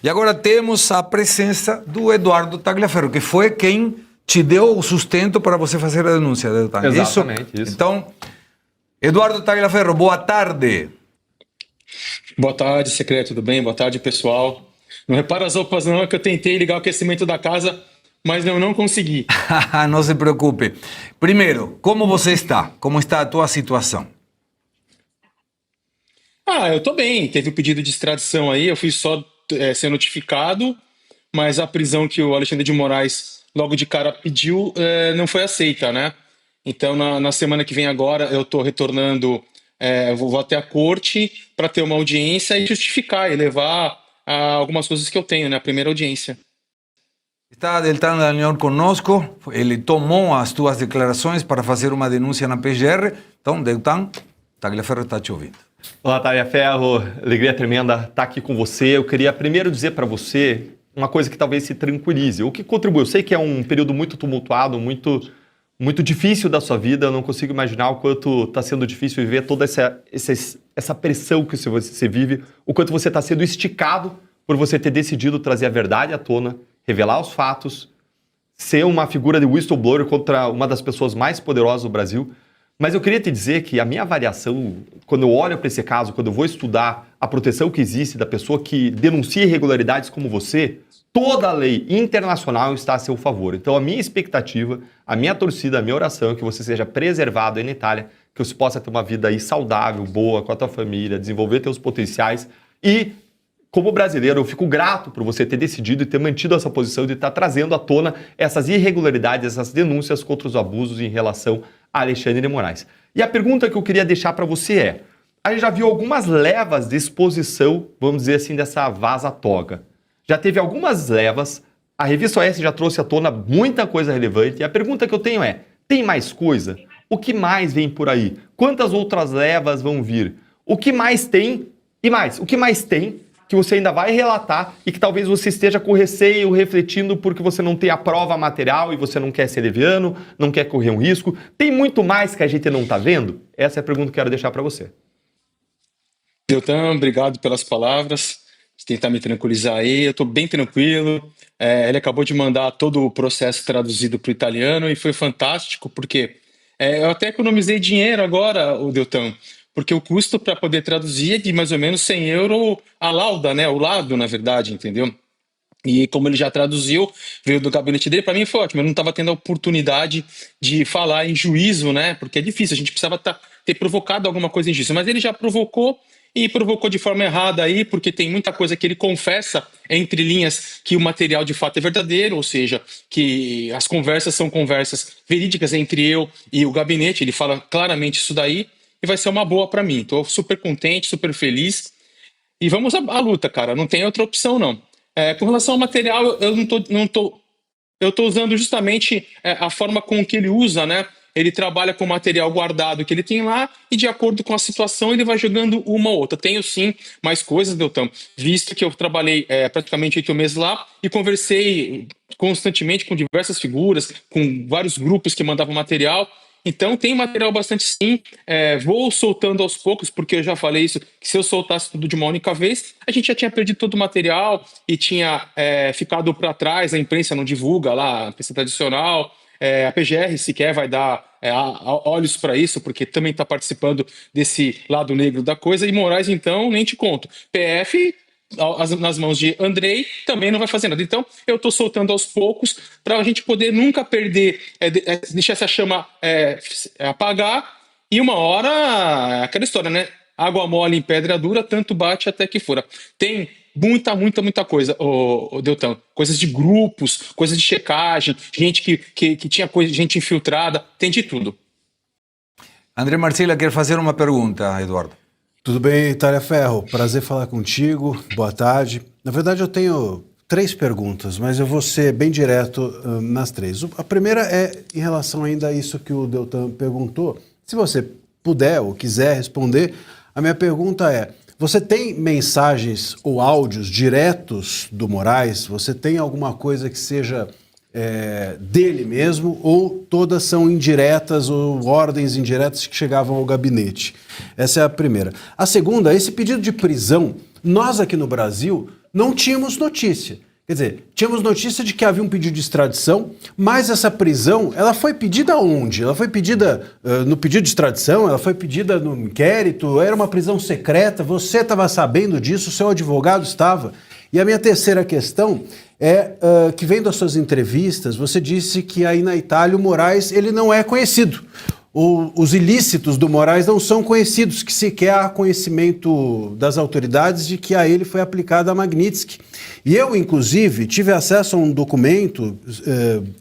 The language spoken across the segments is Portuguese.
E agora temos a presença do Eduardo Tagliaferro, que foi quem te deu o sustento para você fazer a denúncia, Deltan. Exatamente, isso. Então, Eduardo Tagliaferro, boa tarde. Boa tarde, secretário, tudo bem? Boa tarde, pessoal. Não repara as roupas não, é que eu tentei ligar o aquecimento da casa, mas eu não consegui. Não se preocupe. Primeiro, como você está? Como está a tua situação? Eu tô bem. Teve o pedido de extradição aí, eu fui só ser notificado, mas a prisão que o Alexandre de Moraes logo de cara pediu não foi aceita, né? Então, na semana que vem agora, eu tô retornando, vou até a corte para ter uma audiência e justificar e levar algumas coisas que eu tenho, né? A primeira audiência. Está Deltan Dallagnol conosco, ele tomou as tuas declarações para fazer uma denúncia na PGR. Então, Deltan, Tagliaferro está te ouvindo. Olá, Tagliaferro, alegria tremenda estar aqui com você. Eu queria primeiro dizer para você uma coisa que talvez se tranquilize. O que contribui? Eu sei que é um período muito tumultuado, muito difícil da sua vida. Eu não consigo imaginar o quanto está sendo difícil viver toda essa pressão que você vive, o quanto você está sendo esticado por você ter decidido trazer a verdade à tona, revelar os fatos, ser uma figura de whistleblower contra uma das pessoas mais poderosas do Brasil. Mas eu queria te dizer que a minha avaliação, quando eu olho para esse caso, quando eu vou estudar a proteção que existe da pessoa que denuncia irregularidades como você, toda a lei internacional está a seu favor. Então a minha expectativa, a minha torcida, a minha oração é que você seja preservado aí na Itália, que você possa ter uma vida aí saudável, boa, com a tua família, desenvolver teus potenciais e... Como brasileiro, eu fico grato por você ter decidido e ter mantido essa posição de estar trazendo à tona essas irregularidades, essas denúncias contra os abusos em relação a Alexandre de Moraes. E a pergunta que eu queria deixar para você é, a gente já viu algumas levas de exposição, vamos dizer assim, dessa vaza-toga. Já teve algumas levas, a Revista OS já trouxe à tona muita coisa relevante, e a pergunta que eu tenho é, tem mais coisa? O que mais vem por aí? Quantas outras levas vão vir? O que mais tem? E mais, o que mais tem que você ainda vai relatar e que talvez você esteja com receio, refletindo porque você não tem a prova material e você não quer ser leviano, não quer correr um risco. Tem muito mais que a gente não está vendo? Essa é a pergunta que eu quero deixar para você. Deltan, obrigado pelas palavras, de tentar me tranquilizar aí, eu estou bem tranquilo. Ele acabou de mandar todo o processo traduzido para o italiano e foi fantástico, porque eu até economizei dinheiro agora, Deltan, porque o custo para poder traduzir é de mais ou menos 100 euros a lauda, né? O lado, na verdade, entendeu? E como ele já traduziu, veio do gabinete dele, para mim foi ótimo. Eu não estava tendo a oportunidade de falar em juízo, né? Porque é difícil, a gente precisava ter provocado alguma coisa em juízo. Mas ele já provocou e provocou de forma errada aí, porque tem muita coisa que ele confessa entre linhas que o material de fato é verdadeiro, ou seja, que as conversas são conversas verídicas entre eu e o gabinete. Ele fala claramente isso daí. E vai ser uma boa para mim. Estou super contente, super feliz. E vamos à luta, cara. Não tem outra opção, não. Com relação ao material, eu estou usando justamente a forma com que ele usa, né? Ele trabalha com o material guardado que ele tem lá e, de acordo com a situação, ele vai jogando uma ou outra. Tenho, sim, mais coisas, Deltan, visto que eu trabalhei praticamente 8 meses lá e conversei constantemente com diversas figuras, com vários grupos que mandavam material. Então tem material bastante sim, vou soltando aos poucos, porque eu já falei isso, que se eu soltasse tudo de uma única vez, a gente já tinha perdido todo o material e tinha ficado para trás, a imprensa não divulga lá, a imprensa tradicional, a PGR sequer vai dar olhos para isso, porque também está participando desse lado negro da coisa, e Moraes então nem te conto, PF... nas mãos de Andrei, também não vai fazer nada. Então, eu estou soltando aos poucos para a gente poder nunca perder, deixar essa chama apagar, e uma hora, aquela história, né? Água mole em pedra dura, tanto bate até que fura. Tem muita coisa, Deltan. Coisas de grupos, coisas de checagem, gente que tinha gente infiltrada, tem de tudo. André Marcilla quer fazer uma pergunta, Eduardo. Tudo bem, Tagliaferro? Prazer falar contigo. Boa tarde. Na verdade, eu tenho 3 perguntas, mas eu vou ser bem direto nas 3. A primeira é em relação ainda a isso que o Deltan perguntou. Se você puder ou quiser responder, a minha pergunta é: você tem mensagens ou áudios diretos do Moraes? Você tem alguma coisa que seja dele mesmo, ou todas são indiretas ou ordens indiretas que chegavam ao gabinete? Essa é a primeira. A segunda, esse pedido de prisão Nós aqui no Brasil não tínhamos notícia. Quer dizer, tínhamos notícia de que havia um pedido de extradição, mas essa prisão, ela foi pedida onde? Ela foi pedida no pedido de extradição, ela foi pedida no inquérito, era uma prisão secreta, você estava sabendo disso, o seu advogado estava. E a minha terceira questão é que, vendo as suas entrevistas, você disse que aí na Itália o Moraes ele não é conhecido. Os ilícitos do Moraes não são conhecidos, que sequer há conhecimento das autoridades de que a ele foi aplicada a Magnitsky. E eu, inclusive, tive acesso a um documento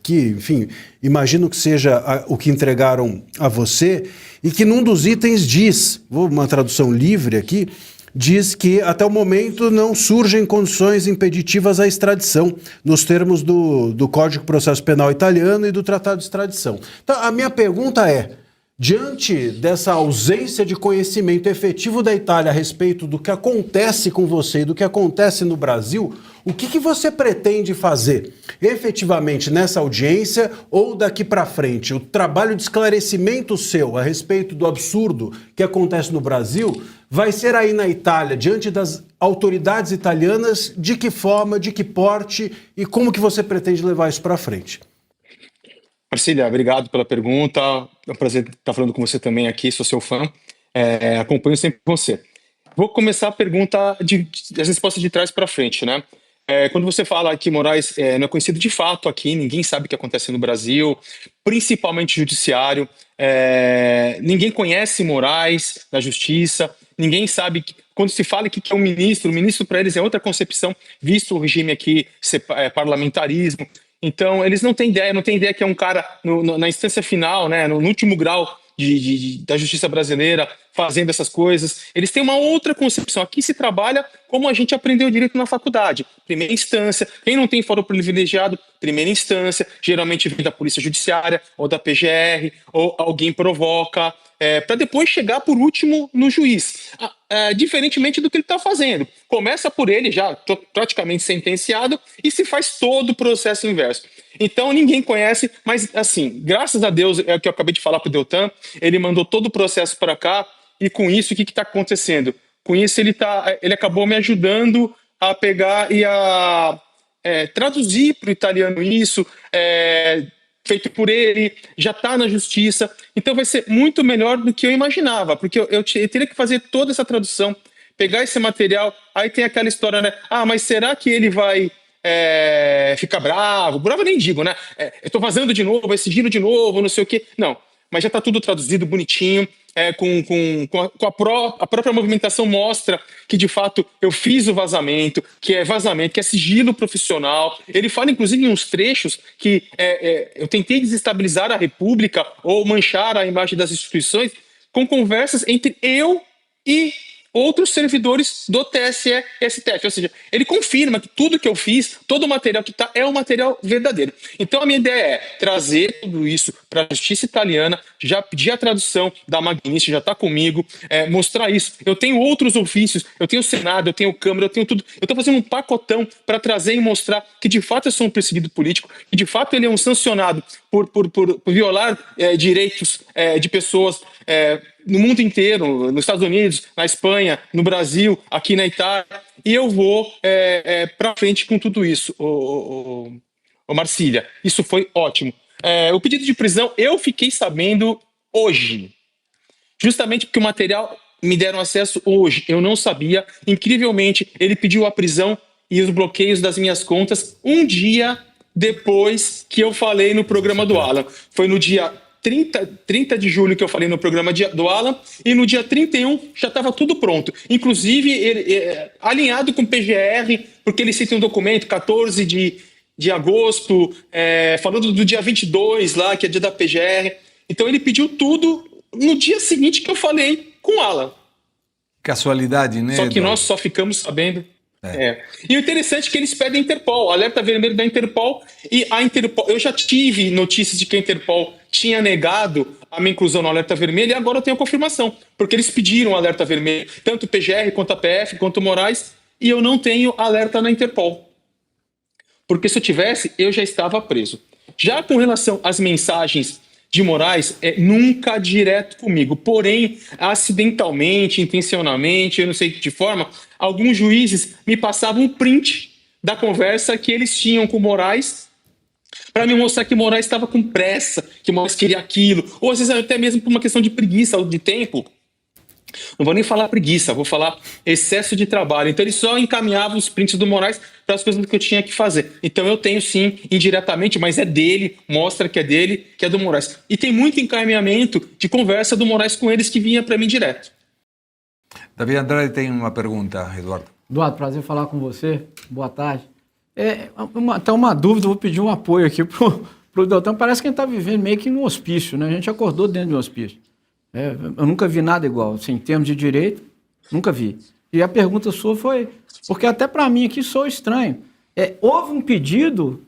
que, enfim, imagino que seja o que entregaram a você, e que num dos itens diz, vou uma tradução livre aqui, diz que até o momento não surgem condições impeditivas à extradição, nos termos do Código de Processo Penal italiano e do Tratado de Extradição. Então, a minha pergunta é, diante dessa ausência de conhecimento efetivo da Itália a respeito do que acontece com você e do que acontece no Brasil, o que você pretende fazer efetivamente nessa audiência ou daqui para frente? O trabalho de esclarecimento seu a respeito do absurdo que acontece no Brasil vai ser aí na Itália, diante das autoridades italianas, de que forma, de que porte e como que você pretende levar isso para frente? Marcília, obrigado pela pergunta. É um prazer estar falando com você também aqui, sou seu fã. Acompanho sempre você. Vou começar a pergunta das respostas de trás para frente, né? Quando você fala que Moraes não é conhecido de fato aqui, ninguém sabe o que acontece no Brasil, principalmente judiciário, ninguém conhece Moraes na justiça, ninguém sabe, quando se fala que é um ministro, o ministro para eles é outra concepção, visto o regime aqui ser parlamentarismo. Então, eles não têm ideia que é um cara na instância final, né, no último grau da justiça brasileira, fazendo essas coisas. Eles têm uma outra concepção. Aqui se trabalha como a gente aprendeu direito na faculdade. Primeira instância. Quem não tem foro privilegiado, primeira instância. Geralmente vem da Polícia Judiciária ou da PGR, ou alguém provoca, para depois chegar por último no juiz. Diferentemente do que ele está fazendo. Começa por ele, já praticamente sentenciado, e se faz todo o processo inverso. Então ninguém conhece, mas assim, graças a Deus, é o que eu acabei de falar para o Deltan, ele mandou todo o processo para cá, e com isso, o que está acontecendo? Com isso, ele acabou me ajudando a pegar e a traduzir para o italiano isso, feito por ele, já está na justiça, então vai ser muito melhor do que eu imaginava, porque eu teria que fazer toda essa tradução, pegar esse material, aí tem aquela história, né? Mas será que ele vai ficar bravo? Bravo eu nem digo, né? Eu estou vazando de novo, exigindo de novo, não sei o quê. Não, mas já está tudo traduzido bonitinho, a própria movimentação mostra que de fato eu fiz o vazamento, que é sigilo profissional. Ele fala inclusive em uns trechos que eu tentei desestabilizar a República ou manchar a imagem das instituições com conversas entre eu e outros servidores do TSE e STF, ou seja, ele confirma que tudo que eu fiz, todo o material que está é um material verdadeiro. Então a minha ideia é trazer tudo isso para a justiça italiana, já pedir a tradução da Magnitsky, já está comigo, mostrar isso. Eu tenho outros ofícios, eu tenho o Senado, eu tenho Câmara, eu tenho tudo. Eu estou fazendo um pacotão para trazer e mostrar que de fato eu sou um perseguido político, que de fato ele é um sancionado por violar direitos de pessoas no mundo inteiro, nos Estados Unidos, na Espanha, no Brasil, aqui na Itália, e eu vou para frente com tudo isso, Marcília. Isso foi ótimo. O pedido de prisão eu fiquei sabendo hoje, justamente porque o material me deram acesso hoje, eu não sabia. Incrivelmente, ele pediu a prisão e os bloqueios das minhas contas um dia depois que eu falei no programa do Alan. Foi no dia 30 de julho que eu falei no programa do Alan, e no dia 31 já estava tudo pronto. Inclusive, alinhado com o PGR, porque ele cita um documento, 14 de agosto, falando do dia 22 lá, que é dia da PGR. Então ele pediu tudo no dia seguinte que eu falei com o Alan. Casualidade, né? Só que nós só ficamos sabendo. E o interessante é que eles pedem Interpol, alerta vermelho da Interpol, e a Interpol, eu já tive notícias de que a Interpol tinha negado a minha inclusão no alerta vermelho, e agora eu tenho a confirmação, porque eles pediram alerta vermelho, tanto o PGR quanto a PF, quanto o Moraes, e eu não tenho alerta na Interpol. Porque se eu tivesse, eu já estava preso. Já com relação às mensagens de Moraes nunca direto comigo, porém, acidentalmente, intencionalmente, eu não sei de que forma, alguns juízes me passavam um print da conversa que eles tinham com Moraes para me mostrar que Moraes estava com pressa, que Moraes queria aquilo, ou às vezes até mesmo por uma questão de preguiça ou de tempo. Não vou nem falar preguiça, vou falar excesso de trabalho. Então ele só encaminhava os prints do Moraes para as coisas que eu tinha que fazer. Então eu tenho sim, indiretamente, mas é dele, mostra que é dele, que é do Moraes. E tem muito encaminhamento de conversa do Moraes com eles que vinha para mim direto. Davi Andrade tem uma pergunta, Eduardo. Eduardo, prazer falar com você. Boa tarde. Até uma dúvida, vou pedir um apoio aqui pro Deltan. Parece que a gente está vivendo meio que num hospício, né? A gente acordou dentro de um hospício. Eu nunca vi nada igual, assim, em termos de direito, nunca vi. E a pergunta sua foi, porque até para mim aqui sou estranho. Houve um pedido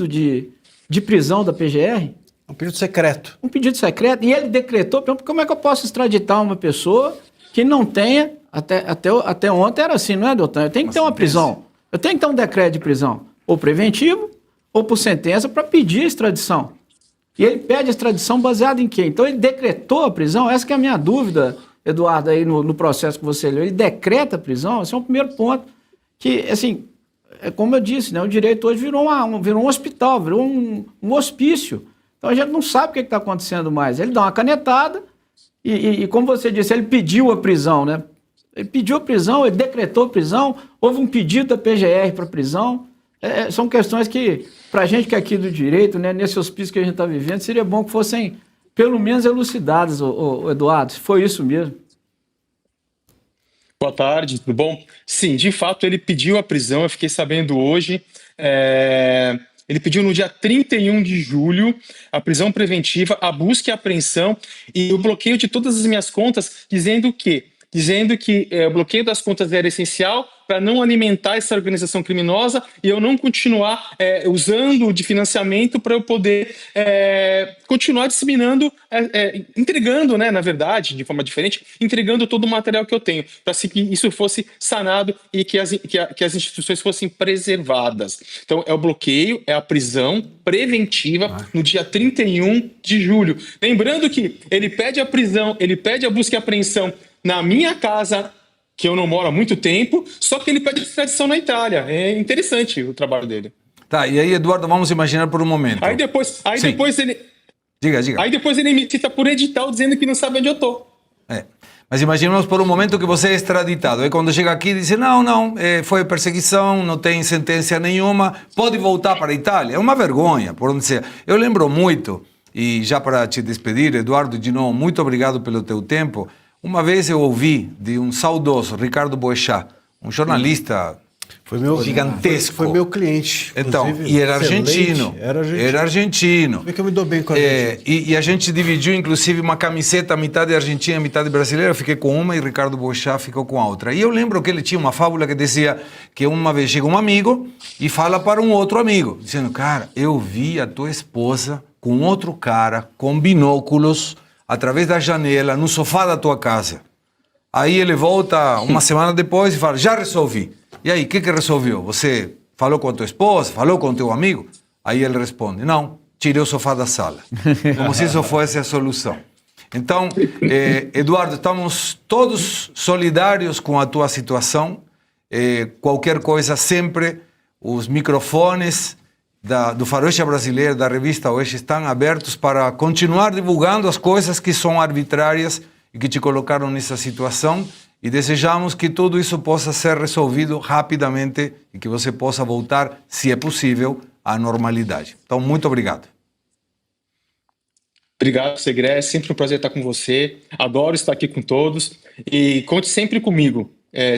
de prisão da PGR? Um pedido secreto. Um pedido secreto, e ele decretou, por exemplo, como é que eu posso extraditar uma pessoa que não tenha, até ontem era assim, não é, doutor? Eu tenho que ter uma prisão, eu tenho que ter um decreto de prisão, ou preventivo, ou por sentença, para pedir a extradição. E ele pede a extradição baseada em quê? Então ele decretou a prisão? Essa que é a minha dúvida, Eduardo, aí no processo que você leu. Ele decreta a prisão? Esse é um primeiro ponto. Que, assim, como eu disse, né, o direito hoje virou um hospital, virou um hospício. Então a gente não sabe o que está acontecendo mais. Ele dá uma canetada e, como você disse, ele pediu a prisão, né? Ele pediu a prisão, ele decretou a prisão, houve um pedido da PGR para prisão. São questões que, para a gente que é aqui do direito, né, nesse hospício que a gente está vivendo, seria bom que fossem, pelo menos, elucidadas, Eduardo, se foi isso mesmo. Boa tarde, tudo bom? Sim, de fato, ele pediu a prisão, eu fiquei sabendo hoje. Ele pediu no dia 31 de julho a prisão preventiva, a busca e a apreensão e o bloqueio de todas as minhas contas, dizendo que o bloqueio das contas era essencial para não alimentar essa organização criminosa e eu não continuar usando de financiamento para eu poder continuar disseminando, entregando, né, na verdade, de forma diferente, entregando todo o material que eu tenho, para que isso fosse sanado e que as instituições fossem preservadas. Então, é o bloqueio, é a prisão preventiva no dia 31 de julho. Lembrando que ele pede a prisão, ele pede a busca e apreensão na minha casa, que eu não moro há muito tempo, só que ele pede extradição na Itália. É interessante o trabalho dele. Tá, e aí, Eduardo, vamos imaginar por um momento. Aí depois ele... Diga. Aí depois ele me cita por edital dizendo que não sabe onde eu tô. Mas imaginemos por um momento que você é extraditado. Aí quando chega aqui diz, não, foi perseguição, não tem sentença nenhuma, pode voltar para a Itália. É uma vergonha, por onde seja. Eu lembro muito, e já para te despedir, Eduardo, de novo, muito obrigado pelo teu tempo. Uma vez eu ouvi de um saudoso Ricardo Boechat, um jornalista gigantesco. Foi meu cliente. Então, e era argentino. Era argentino. Como é que eu me dou bem com a Argentina? E a gente dividiu, inclusive, uma camiseta, metade argentina, metade brasileira. Eu fiquei com uma e Ricardo Boechat ficou com a outra. E eu lembro que ele tinha uma fábula que dizia que uma vez chega um amigo e fala para um outro amigo, dizendo, cara, eu vi a tua esposa com outro cara, com binóculos, através da janela, no sofá da tua casa. Aí ele volta uma semana depois e fala, já resolvi. E aí, o que resolveu? Você falou com a tua esposa? Falou com o teu amigo? Aí ele responde, não, tirei o sofá da sala. Como se isso fosse a solução. Então, Eduardo, estamos todos solidários com a tua situação. Qualquer coisa, sempre os microfones do Faroeste Brasileiro, da revista Oeste, estão abertos para continuar divulgando as coisas que são arbitrárias e que te colocaram nessa situação, e desejamos que tudo isso possa ser resolvido rapidamente e que você possa voltar, se é possível, à normalidade. Então, muito obrigado. Obrigado, Segré. É sempre um prazer estar com você. Adoro estar aqui com todos e conte sempre comigo.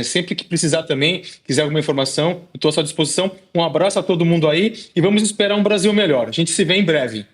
Sempre que precisar também, quiser alguma informação, eu estou à sua disposição. Um abraço a todo mundo aí e vamos esperar um Brasil melhor. A gente se vê em breve.